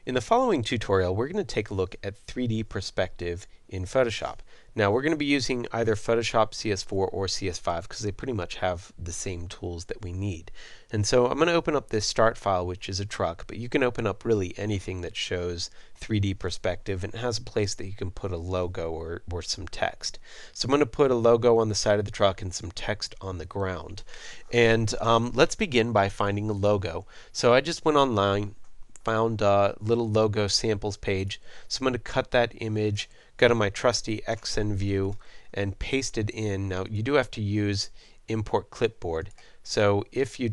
In the following tutorial, we're going to take a look at 3D perspective in Photoshop. Now, we're going to be using either Photoshop CS4 or CS5 because they pretty much have the same tools that we need. And so I'm going to open up this start file, which is a truck, but you can open up really anything that shows 3D perspective and has a place that you can put a logo or some text. So I'm going to put a logo on the side of the truck and some text on the ground. And let's begin by finding a logo. So I just went online, found a little logo samples page. So I'm going to cut that image, go to my trusty XN view, and paste it in. Now you do have to use import clipboard. So if you're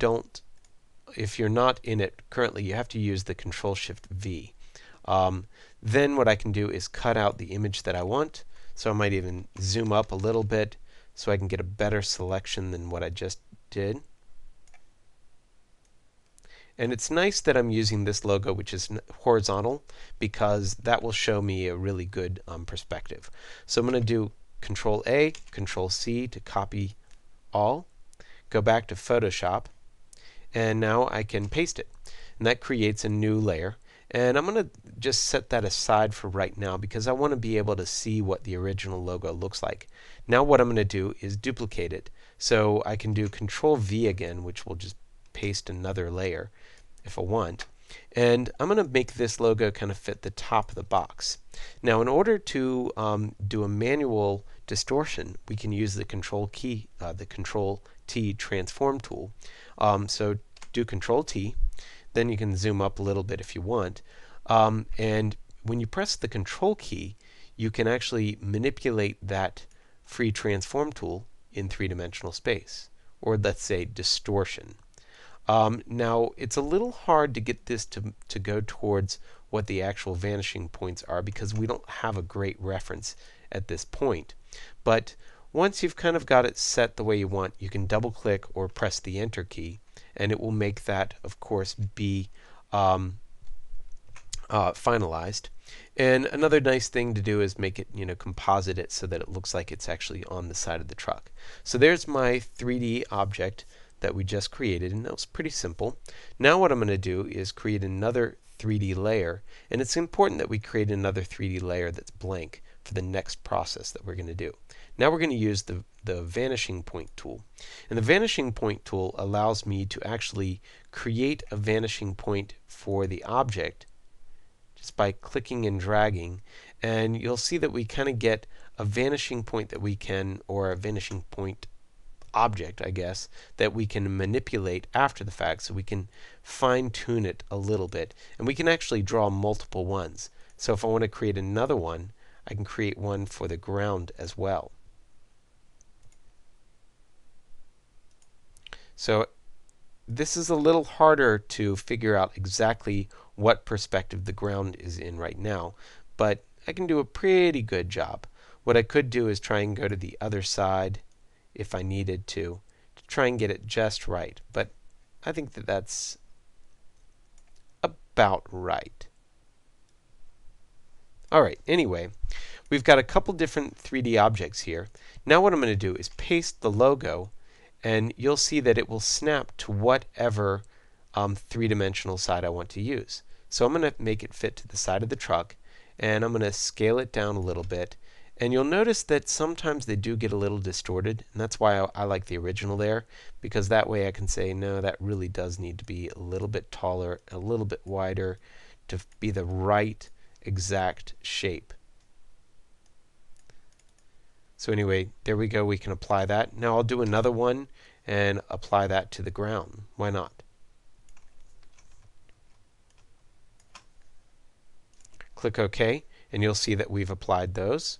not in it currently, you have to use the Control-Shift-V. Then what I can do is cut out the image that I want. So I might even zoom up a little bit so I can get a better selection than what I just did. And it's nice that I'm using this logo, which is horizontal, because that will show me a really good perspective. So I'm going to do Control-A, Control-C to copy all, go back to Photoshop, and now I can paste it. And that creates a new layer. And I'm going to just set that aside for right now because I want to be able to see what the original logo looks like. Now what I'm going to do is duplicate it. So I can do Control-V again, which will just paste another layer if I want. And I'm going to make this logo kind of fit the top of the box. Now in order to do a manual distortion, we can use the Control-T transform tool. So do Control-T, then you can zoom up a little bit if you want. And when you press the Control key, you can actually manipulate that free transform tool in three-dimensional space, or let's say distortion. Now it's a little hard to get this to go towards what the actual vanishing points are because we don't have a great reference at this point. But once you've kind of got it set the way you want, you can double click or press the enter key, and it will make that, of course, be finalized. And another nice thing to do is make it, composite it so that it looks like it's actually on the side of the truck. So there's my 3D object that we just created, and that was pretty simple. Now what I'm going to do is create another 3D layer, and it's important that we create another 3D layer that's blank for the next process that we're going to do. Now we're going to use the vanishing point tool. And the vanishing point tool allows me to actually create a vanishing point for the object just by clicking and dragging. And you'll see that we kind of get a vanishing point that we can, or a vanishing point object, I guess, that we can manipulate after the fact, so we can fine-tune it a little bit. And we can actually draw multiple ones. So if I want to create another one, I can create one for the ground as well. So this is a little harder to figure out exactly what perspective the ground is in right now, but I can do a pretty good job. What I could do is try and go to the other side if I needed to try and get it just right, but I think that that's about right. Alright, anyway, we've got a couple different 3D objects here. Now what I'm going to do is paste the logo, and you'll see that it will snap to whatever three-dimensional side I want to use. So I'm going to make it fit to the side of the truck, and I'm going to scale it down a little bit. And you'll notice that sometimes they do get a little distorted, and that's why I like the original there, because that way I can say, no, that really does need to be a little bit taller, a little bit wider to be the right exact shape. So anyway, there we go, we can apply that. Now I'll do another one and apply that to the ground. Why not? Click OK, and you'll see that we've applied those.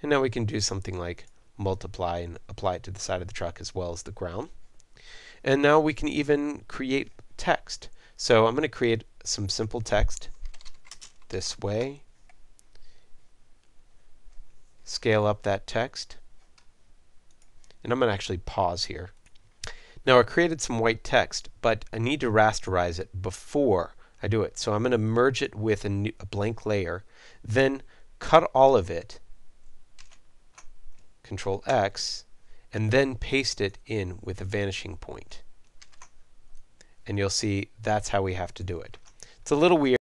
And now we can do something like multiply and apply it to the side of the truck as well as the ground. And now we can even create text. So I'm going to create some simple text this way. Scale up that text. And I'm going to actually pause here. Now I created some white text, but I need to rasterize it before I do it. So I'm going to merge it with a blank layer, then cut all of it, Control X, and then paste it in with a vanishing point. And you'll see that's how we have to do it. It's a little weird.